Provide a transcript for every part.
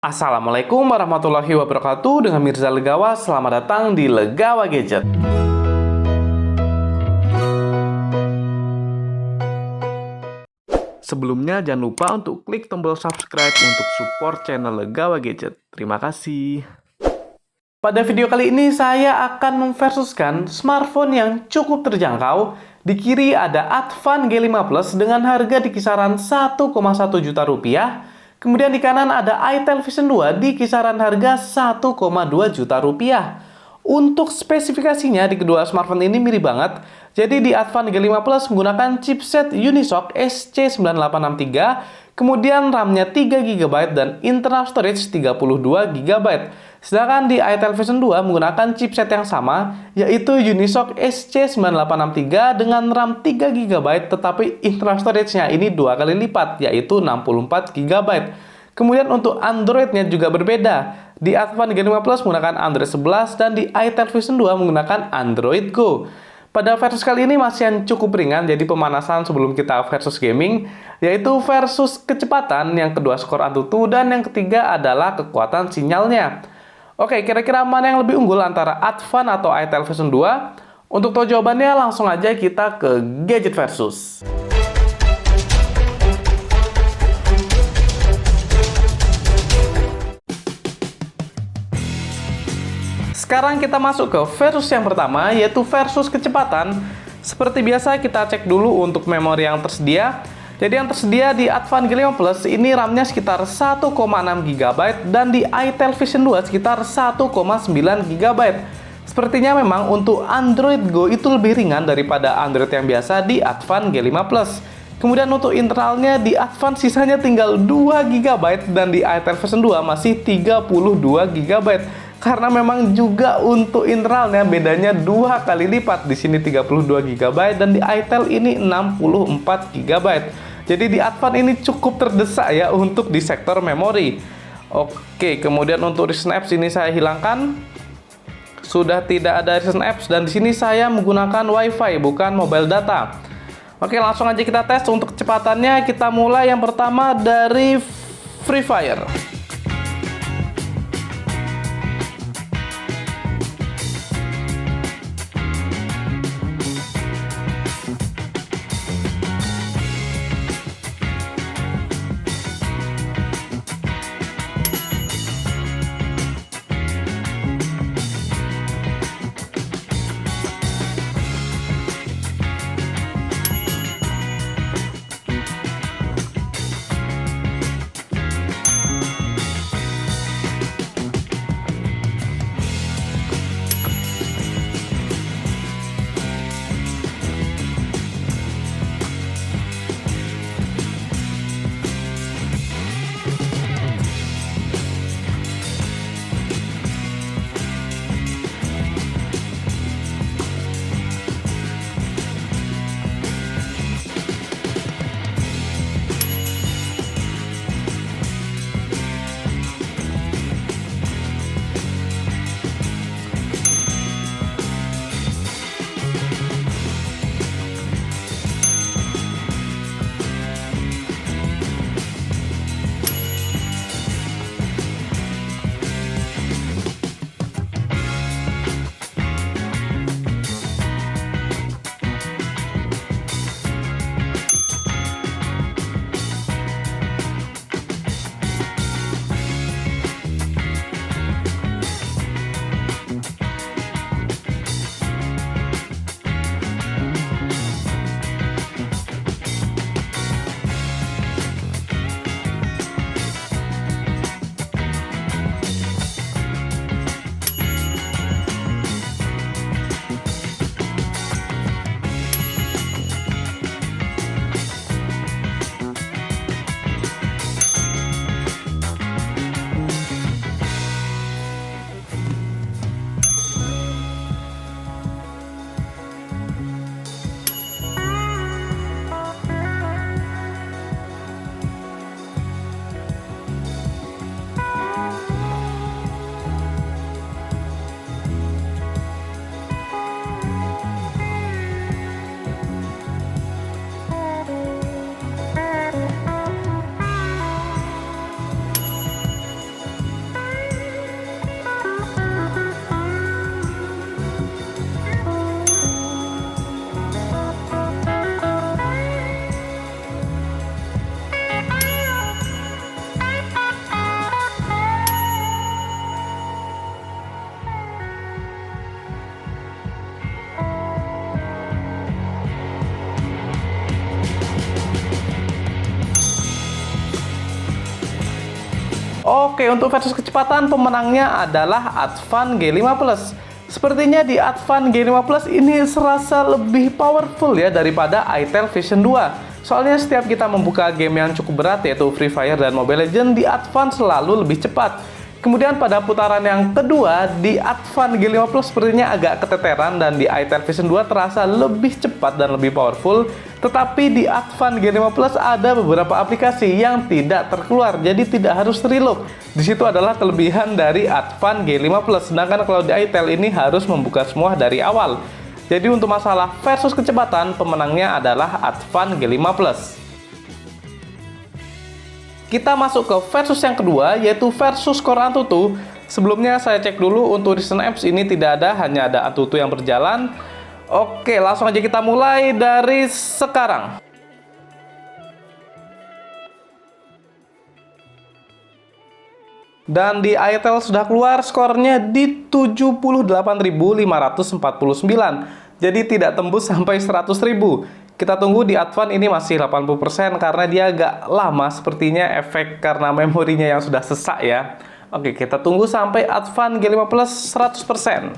Assalamualaikum warahmatullahi wabarakatuh. Dengan Mirza Legawa, selamat datang di Legawa Gadget. Sebelumnya jangan lupa untuk klik tombol subscribe untuk support channel Legawa Gadget. Terima kasih. Pada video kali ini saya akan memversuskan smartphone yang cukup terjangkau. Di kiri ada Advan G5 Plus dengan harga di kisaran 1,1 juta rupiah. Kemudian di kanan ada itel Vision 2 di kisaran harga 1,2 juta rupiah. Untuk spesifikasinya di kedua smartphone ini mirip banget. Jadi di Advan G5 Plus menggunakan chipset Unisoc SC9863, kemudian RAM-nya 3GB dan internal storage 32GB. Sedangkan di itel Vision 2 menggunakan chipset yang sama, yaitu Unisoc SC9863 dengan RAM 3GB, tetapi internal storage-nya ini 2 kali lipat, yaitu 64GB. Kemudian untuk Android-nya juga berbeda. Di Advan G5 Plus menggunakan Android 11 dan di itel Vision 2 menggunakan Android Go. Pada versus kali ini masih yang cukup ringan, jadi pemanasan sebelum kita versus gaming, yaitu versus kecepatan, yang kedua skor AnTuTu, dan yang ketiga adalah kekuatan sinyalnya. Oke, kira-kira mana yang lebih unggul antara Advan atau itel Vision 2? Untuk tahu jawabannya, langsung aja kita ke Gadget Versus. Sekarang kita masuk ke versus yang pertama, yaitu versus kecepatan. Seperti biasa, kita cek dulu untuk memori yang tersedia. Jadi yang tersedia di Advan G5 Plus ini RAM-nya sekitar 1,6GB dan di itel Vision 2 sekitar 1,9GB. Sepertinya memang untuk Android Go itu lebih ringan daripada Android yang biasa di Advan G5 Plus. Kemudian untuk internalnya di Advan sisanya tinggal 2GB dan di itel Vision 2 masih 32GB. Karena memang juga untuk internalnya bedanya 2 kali lipat. Di sini 32GB dan di itel ini 64GB. Jadi di Advan ini cukup terdesak ya untuk di sektor memori. Oke, kemudian untuk recent apps ini saya hilangkan. Sudah tidak ada recent apps dan di sini saya menggunakan WiFi bukan mobile data. Oke, langsung aja kita tes untuk kecepatannya. Kita mulai yang pertama dari Free Fire. Oke, untuk versus kecepatan pemenangnya adalah Advan G5 Plus. Sepertinya di Advan G5 Plus ini serasa lebih powerful ya daripada itel Vision 2. Soalnya setiap kita membuka game yang cukup berat yaitu Free Fire dan Mobile Legends, di Advan selalu lebih cepat. Kemudian pada putaran yang kedua, di Advan G5 Plus sepertinya agak keteteran dan di itel Vision 2 terasa lebih cepat dan lebih powerful. Tetapi di Advan G5 Plus ada beberapa aplikasi yang tidak terkeluar, jadi tidak harus reload. Di situ adalah kelebihan dari Advan G5 Plus, sedangkan kalau di itel ini harus membuka semua dari awal. Jadi untuk masalah versus kecepatan, pemenangnya adalah Advan G5 Plus. Kita masuk ke versus yang kedua, yaitu versus Core Antutu. Sebelumnya saya cek dulu untuk recent apps ini tidak ada, hanya ada Antutu yang berjalan. Oke, langsung aja kita mulai dari sekarang. Dan di itel sudah keluar skornya di 78.549. Jadi tidak tembus sampai 100.000. Kita tunggu di Advan ini masih 80% karena dia agak lama sepertinya, efek karena memorinya yang sudah sesak ya. Oke, kita tunggu sampai Advan G5 Plus 100%.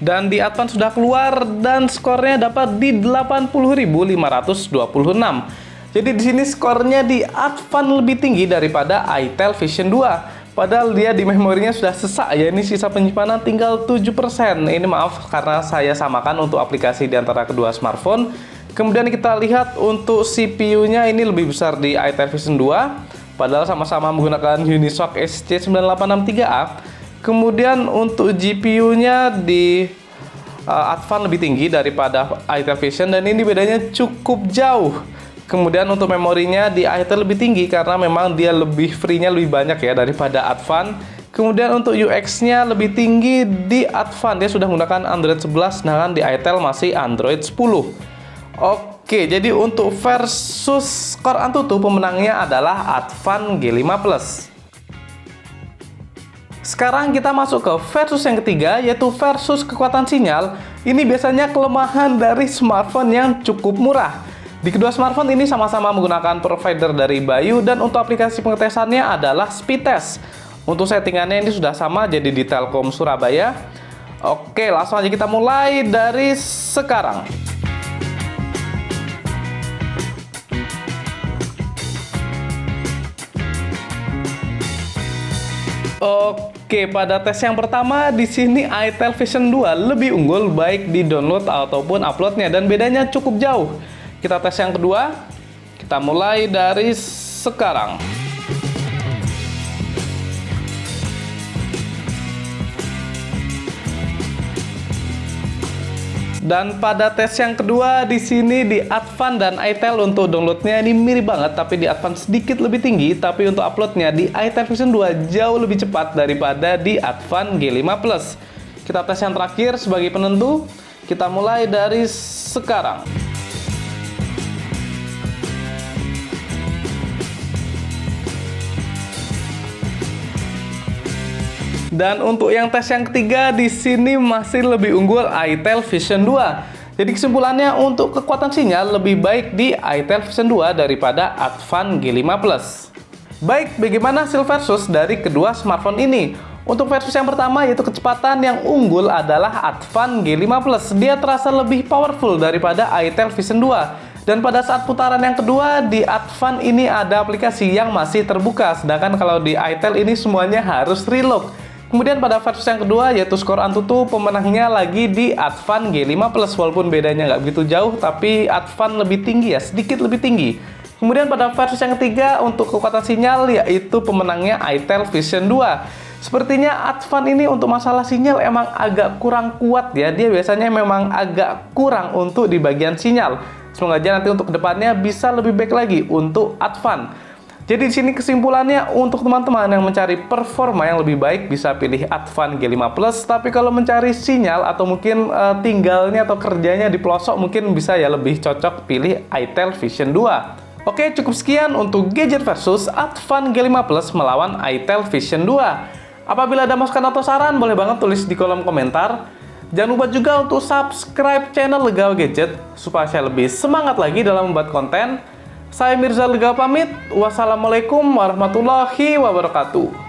Dan di Advan sudah keluar dan skornya dapat di 80.526. Jadi di sini skornya di Advan lebih tinggi daripada itel Vision 2. Padahal dia di memorinya sudah sesak ya, ini sisa penyimpanan tinggal 7%. Ini maaf karena saya samakan untuk aplikasi di antara kedua smartphone. Kemudian kita lihat untuk CPU-nya ini lebih besar di itel Vision 2. Padahal sama-sama menggunakan Unisoc SC9863A. Kemudian untuk GPU-nya di Advan lebih tinggi daripada itel Vision dan ini bedanya cukup jauh. Kemudian untuk memorinya di itel lebih tinggi karena memang dia lebih free-nya lebih banyak ya daripada Advan. Kemudian untuk UX-nya lebih tinggi di Advan, dia sudah menggunakan Android 11 sedangkan di itel masih Android 10. Oke, jadi untuk versus Core Antutu pemenangnya adalah Advan G5 Plus. Sekarang kita masuk ke versus yang ketiga, yaitu versus kekuatan sinyal. Ini biasanya kelemahan dari smartphone yang cukup murah. Di kedua smartphone ini sama-sama menggunakan provider dari Bayu dan untuk aplikasi pengetesannya adalah Speedtest. Untuk settingannya ini sudah sama, jadi di Telkom Surabaya. Oke, langsung aja kita mulai dari sekarang. Oke, pada tes yang pertama di sini itel Vision 2 lebih unggul baik di download ataupun uploadnya dan bedanya cukup jauh. Kita tes yang kedua, kita mulai dari sekarang. Dan pada tes yang kedua di sini di Advan dan itel untuk downloadnya ini mirip banget, tapi di Advan sedikit lebih tinggi, tapi untuk uploadnya di itel Vision 2 jauh lebih cepat daripada di Advan G5 Plus. Kita tes yang terakhir sebagai penentu, kita mulai dari sekarang. Dan untuk yang tes yang ketiga di sini masih lebih unggul itel Vision 2. Jadi kesimpulannya untuk kekuatan sinyal lebih baik di itel Vision 2 daripada Advan G5 Plus. Baik, bagaimana hasil versus dari kedua smartphone ini? Untuk versus yang pertama yaitu kecepatan, yang unggul adalah Advan G5 Plus. Dia terasa lebih powerful daripada itel Vision 2. Dan pada saat putaran yang kedua di Advan ini ada aplikasi yang masih terbuka, sedangkan kalau di itel ini semuanya harus reload. Kemudian pada versus yang kedua yaitu Core Antutu, pemenangnya lagi di Advan G5 Plus, walaupun bedanya nggak begitu jauh, tapi Advan lebih tinggi ya, sedikit lebih tinggi. Kemudian pada versus yang ketiga untuk kekuatan sinyal yaitu pemenangnya itel Vision 2. Sepertinya Advan ini untuk masalah sinyal emang agak kurang kuat ya, dia biasanya memang agak kurang untuk di bagian sinyal. Semoga aja nanti untuk kedepannya bisa lebih baik lagi untuk Advan. Jadi di sini kesimpulannya untuk teman-teman yang mencari performa yang lebih baik bisa pilih Advan G5 Plus. Tapi kalau mencari sinyal atau mungkin tinggalnya atau kerjanya di pelosok mungkin bisa ya lebih cocok pilih itel Vision 2. Oke, cukup sekian untuk gadget versus Advan G5 Plus melawan itel Vision 2. Apabila ada masukan atau saran boleh banget tulis di kolom komentar. Jangan lupa juga untuk subscribe channel Legawa Gadget supaya saya lebih semangat lagi dalam membuat konten. Saya Mirza Lega pamit. Wassalamualaikum warahmatullahi wabarakatuh.